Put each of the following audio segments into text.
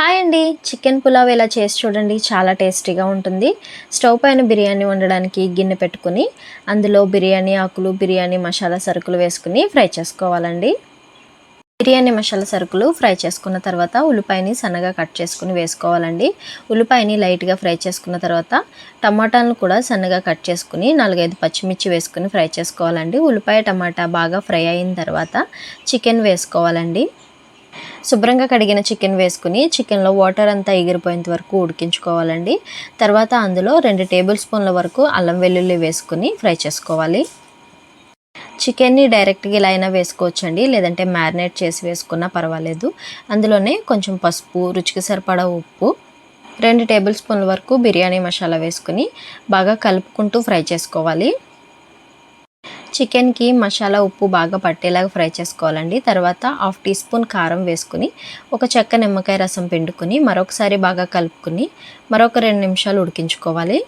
Hi అండి, chicken pulao ఇలా చేసి చూడండి, చాలా టేస్టీగా ఉంటుంది. స్టవ్ పైన బిర్యానీ వండడానికి గిన్నె పెట్టుకుని అందులో బిర్యానీ ఆకులు, బిర్యానీ మసాలా సరుకులు వేసుకుని ఫ్రై చేసుకోవాలండి. బిర్యానీ మసాలా సరుకులు ఫ్రై చేసుకున్న తర్వాత ఉల్లిపాయని సన్నగా కట్ చేసుకుని వేసుకోవాలండి. ఉల్లిపాయని లైట్గా ఫ్రై చేసుకున్న తర్వాత టమాటాలను కూడా సన్నగా కట్ చేసుకుని 4-5 పచ్చిమిర్చి వేసుకుని ఫ్రై చేసుకోవాలండి. ఉల్లిపాయ టమాటా బాగా ఫ్రై అయిన తర్వాత చికెన్ వేసుకోవాలండి. శుభ్రంగా కడిగిన చికెన్ వేసుకుని చికెన్లో వాటర్ అంతా ఎగిరిపోయేంత వరకు ఉడికించుకోవాలండి. తర్వాత అందులో 2 టేబుల్ స్పూన్ల వరకు అల్లం వెల్లుల్లి వేసుకుని ఫ్రై చేసుకోవాలి. చికెన్ని డైరెక్ట్గా ఇలా అయినా వేసుకోవచ్చండి, లేదంటే మ్యారినేట్ చేసి వేసుకున్నా పర్వాలేదు. అందులోనే కొంచెం పసుపు, రుచికి సరిపడా ఉప్పు, 2 టేబుల్ స్పూన్ల వరకు బిర్యానీ మసాలా వేసుకుని బాగా కలుపుకుంటూ ఫ్రై చేసుకోవాలి. చికెన్కి మసాలా ఉప్పు బాగా పట్టేలాగా ఫ్రై చేసుకోవాలండి. తర్వాత 1/2 టీ స్పూన్ కారం వేసుకుని ఒక చెక్క నిమ్మకాయ రసం పిండుకొని మరొకసారి బాగా కలుపుకుని మరొక 2 నిమిషాలు ఉడికించుకోవాలి.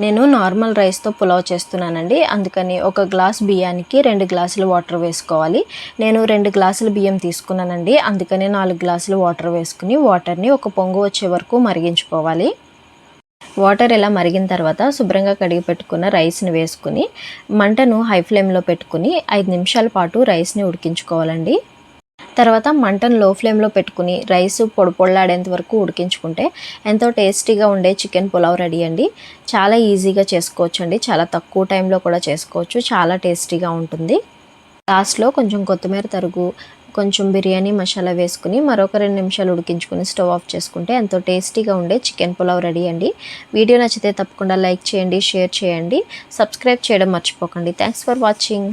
నేను నార్మల్ రైస్తో పులావ్ చేస్తున్నానండి, అందుకని ఒక గ్లాస్ బియ్యానికి 2 గ్లాసులు వాటర్ వేసుకోవాలి. నేను 2 గ్లాసులు బియ్యం తీసుకున్నానండి, అందుకని 4 గ్లాసులు వాటర్ వేసుకుని వాటర్ని ఒక పొంగు వచ్చే వరకు మరిగించుకోవాలి. వాటర్ ఇలా మరిగిన తర్వాత శుభ్రంగా కడిగి పెట్టుకున్న రైస్ని వేసుకుని మంటను హై ఫ్లేమ్లో పెట్టుకుని 5 నిమిషాల పాటు రైస్ని ఉడికించుకోవాలండి. తర్వాత మంటను లో ఫ్లేమ్లో పెట్టుకుని రైస్ పొడిలాడేంత వరకు ఉడికించుకుంటే ఎంతో టేస్టీగా ఉండే చికెన్ పులావ్ రెడీ అండి. చాలా ఈజీగా చేసుకోవచ్చు అండి, చాలా తక్కువ టైంలో కూడా చేసుకోవచ్చు, చాలా టేస్టీగా ఉంటుంది. లాస్ట్లో కొంచెం కొత్తిమీర తరుగు, కొంచెం బిర్యానీ మసాలా వేసుకుని మరొక 2 నిమిషాలు ఉడికించుకుని స్టవ్ ఆఫ్ చేసుకుంటే ఎంతో టేస్టీగా ఉండే చికెన్ పులావ్ రెడీ అండి. వీడియో నచ్చితే తప్పకుండా లైక్ చేయండి, షేర్ చేయండి, సబ్స్క్రైబ్ చేయడం మర్చిపోకండి. Thanks for watching.